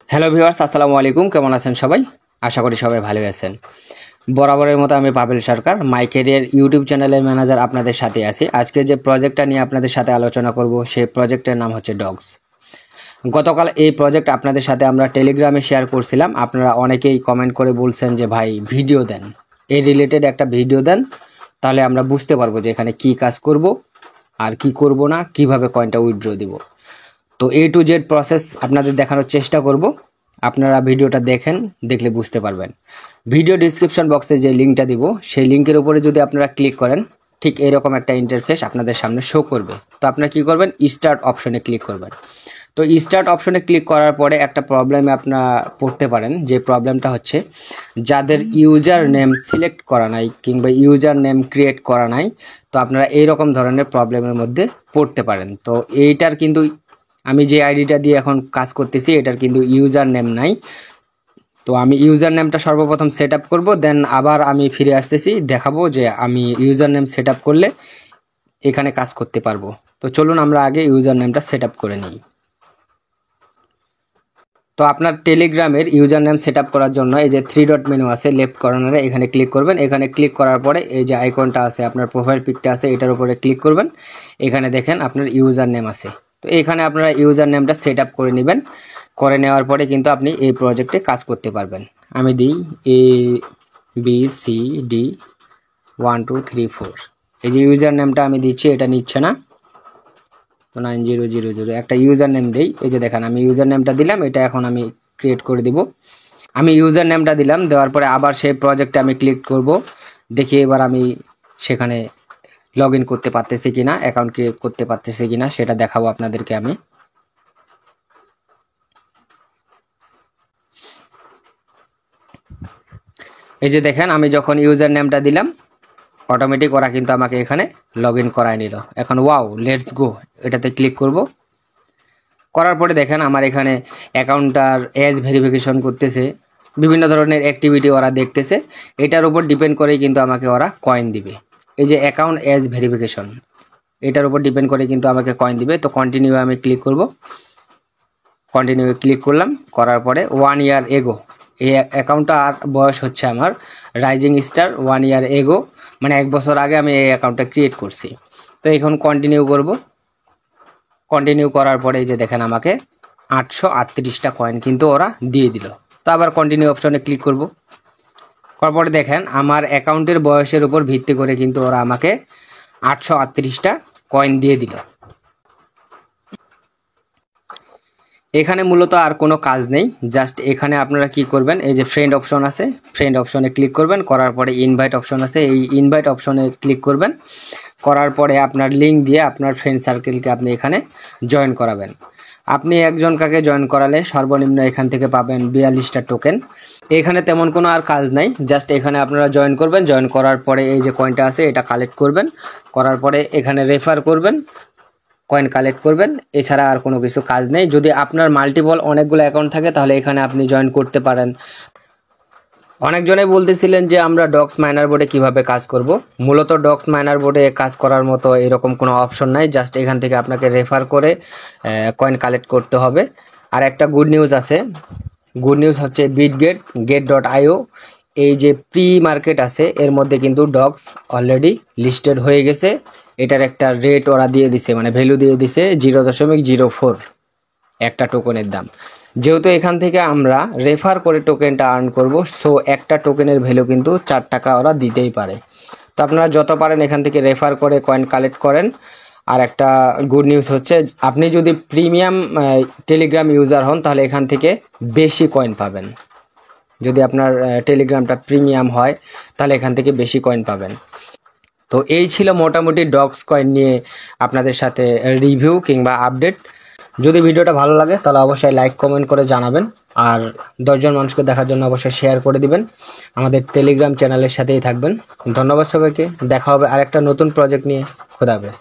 Hello viewers, আসসালামু আলাইকুম। কেমন আছেন সবাই? আশা করি সবাই ভালোই আছেন। বরাবরের মতো আমি পাবেল সরকার, মাই ক্যারিয়ার ইউটিউব চ্যানেলের ম্যানেজার আপনাদের সাথে আছি। আজকে যে প্রজেক্টটা নিয়ে আপনাদের সাথে আলোচনা করব সেই প্রজেক্টের নাম হচ্ছে ডগস। গতকাল এই প্রজেক্ট আপনাদের সাথে আমরা টেলিগ্রামে শেয়ার করছিলাম। আপনারা অনেকেই কমেন্ট করে বলছেন যে ভাই ভিডিও দেন, এই রিলেটেড একটা ভিডিও দেন, তাহলে আমরা বুঝতে পারবো যে এখানে কি কাজ করব আর কি করব না, কিভাবে কয়েনটা উইথড্র দিব। তো A to Z প্রসেস আপনাদের দেখানোর চেষ্টা করব। আপনারা ভিডিওটা দেখেন, দেখলে বুঝতে পারবেন। ভিডিও ডিসক্রিপশন বক্সে যে লিঙ্কটা দিব সেই লিঙ্কের উপরে যদি আপনারা ক্লিক করেন, ঠিক এরকম একটা ইন্টারফেস আপনাদের সামনে শো করবে। তো আপনারা কি করবেন, স্টার্ট অপশনে ক্লিক করবেন। তো স্টার্ট অপশনে ক্লিক করার পরে একটা প্রবলেমে আপনারা পড়তে পারেন, যে প্রবলেমটা হচ্ছে যাদের ইউজার নেম সিলেক্ট করা নাই কিংবা ইউজার নেম ক্রিয়েট করা নাই, তো আপনারা এইরকম ধরনের প্রবলেমের মধ্যে পড়তে পারেন। তো এইটার কিন্তু আমি যে আইডিটা দিয়ে এখন কাজ করতেছি এটার কিন্তু ইউজার নেম নাই। তো আমি ইউজার নেমটা সর্বপ্রথম সেট আপ করবো, দেন আবার আমি ফিরে আসতেছি, দেখাবো যে আমি ইউজার নেম সেট আপ করলে এখানে কাজ করতে পারবো। তো চলুন আমরা আগে ইউজার নেমটা সেট আপ করে নিই। তো আপনার টেলিগ্রামের ইউজার নেম সেট আপ করার জন্য এই যে 3 ডট মেনু আছে লেফট কর্নারে, এখানে ক্লিক করবেন। এখানে ক্লিক করার পরে এই যে আইকনটা আছে, আপনার প্রোফাইল পিকটা আছে, এটার উপরে ক্লিক করবেন। এখানে দেখেন আপনার ইউজার নেম আছে। তো এখানে আপনারা ইউজার নেমটা সেট আপ করে নেবেন। করে নেওয়ার পরে কিন্তু আপনি এই প্রজেক্টে কাজ করতে পারবেন। আমি দিই ABCD123 এই যে ইউজার নেমটা আমি দিচ্ছি, এটা নিচ্ছে না। তো 9000 একটা ইউজার নেম দেই। এই যে দেখেন আমি ইউজার নেমটা দিলাম, এটা এখন আমি ক্রিয়েট করে দিব। আমি ইউজার নেমটা দিলাম, দেওয়ার পরে আবার সেই প্রজেক্টে আমি ক্লিক করব। দেখি এবার আমি সেখানে লগ ইন করতে পারতেছি কিনা, অ্যাকাউন্ট ক্রিয়েট করতে পারতেছি কিনা সেটা দেখাবো আপনাদেরকে আমি। এই যে দেখেন আমি যখন ইউজার নেমটা দিলাম, অটোমেটিক ওরা কিন্তু আমাকে এখানে লগ ইন করায় নিল। এখন ওয়াও, লেটস গো, এটাতে ক্লিক করব। করার পরে দেখেন আমার এখানে অ্যাকাউন্টটার এজ ভেরিফিকেশন করতেছে, বিভিন্ন ধরনের অ্যাক্টিভিটি ওরা দেখতেছে। এটার উপর ডিপেন্ড করেই কিন্তু আমাকে ওরা কয়েন দিবে। এই যে অ্যাকাউন্ট এজ ভেরিফিকেশন, এটার উপর ডিপেন্ড করে কিন্তু আমাকে কয়েন দিবে। তো কন্টিনিউ আমি ক্লিক করব। কন্টিনিউ ক্লিক করলাম, করার পরে 1 ইয়ার এগো, এই অ্যাকাউন্টটা আর বয়স হচ্ছে আমার রাইজিং স্টার 1 ইয়ার এগো, মানে 1 বছর আগে আমি এই অ্যাকাউন্টটা ক্রিয়েট করছি। তো এখন কন্টিনিউ করব। কন্টিনিউ করার পরে এই যে দেখেন আমাকে 838টা কয়েন কিন্তু ওরা দিয়ে দিল। তো আবার কন্টিনিউ অপশনে ক্লিক করব। করার পরে দেখেন আমার অ্যাকাউন্টের বয়সের উপর ভিত্তি করে কিন্তু ওরা আমাকে 838টা কয়েন দিয়ে দিল। এখানে মূলত আর কোনো কাজ নেই, জাস্ট এখানে আপনারা কি করবেন, এই যে ফ্রেন্ড অপশন আছে, ফ্রেন্ড অপশনে ক্লিক করবেন। করার পরে ইনভাইট অপশন আছে, এই ইনভাইট অপশনে ক্লিক করবেন। করার পরে আপনার লিঙ্ক দিয়ে আপনার ফ্রেন্ড সার্কেলকে আপনি এখানে জয়েন করাবেন। আপনি একজন কাকে জয়েন করালে সর্বনিম্ন এখান থেকে পাবেন 42টা টোকেন। এখানে তেমন কোনো আর কাজ নাই, জাস্ট এখানে আপনারা জয়েন করবেন। জয়েন করার পরে এই যে কয়েনটা আছে এটা কালেক্ট করবেন। করার পরে এখানে রেফার করবেন, কয়েন কালেক্ট করবেন। এছাড়া আর কোনো কিছু কাজ নেই। যদি আপনার মাল্টিপল অনেকগুলো অ্যাকাউন্ট থাকে তাহলে এখানে আপনি জয়েন করতে পারেন। অনেকজনে বলতেছিলেন যে আমরা ডক্স মাইনার বোর্ডে কিভাবে কাজ করব। মূলত ডক্স মাইনার বোর্ডে কাজ করার মতো এরকম কোনো অপশন নাই, জাস্ট এখান থেকে আপনাকে রেফার করে কয়েন কালেক্ট করতে হবে। আর একটা গুড নিউজ আছে, গুড নিউজ হচ্ছে বিটগেট get.io, এই যে প্রি মার্কেট আছে এর মধ্যে কিন্তু ডগস অলরেডি লিস্টেড হয়ে গেছে। এটার একটা রেট ওরা দিয়ে দিছে, মানে ভ্যালু দিয়ে দিছে 0.04 একটা টোকেনের দাম। যেহেতু এখান থেকে আমরা রেফার করে টোকেনটা আর্ন করব, সো একটা টোকেনের ভ্যালু কিন্তু 4 টাকা ওরা দিতেই পারে। তো আপনারা যত পারেন এখান থেকে রেফার করে কয়েন কালেক্ট করেন। আর একটা গুড নিউজ হচ্ছে আপনি যদি প্রিমিয়াম টেলিগ্রাম ইউজার হন তাহলে এখান থেকে বেশি কয়েন পাবেন। যদি আপনার টেলিগ্রামটা প্রিমিয়াম হয় তাহলে এখান থেকে বেশি কয়েন পাবেন। তো এই ছিল মোটামুটি ডগস কয়েন নিয়ে আপনাদের সাথে রিভিউ কিংবা আপডেট। যদি ভিডিওটা ভালো লাগে তাহলে অবশ্যই লাইক কমেন্ট করে জানাবেন, আর 10 জন মানুষকে দেখার জন্য অবশ্যই শেয়ার করে দিবেন। আমাদের টেলিগ্রাম চ্যানেলের সাথেই থাকবেন। ধন্যবাদ সবাইকে, দেখা হবে আরেকটা নতুন প্রজেক্ট নিয়ে। খোদা হাফেজ।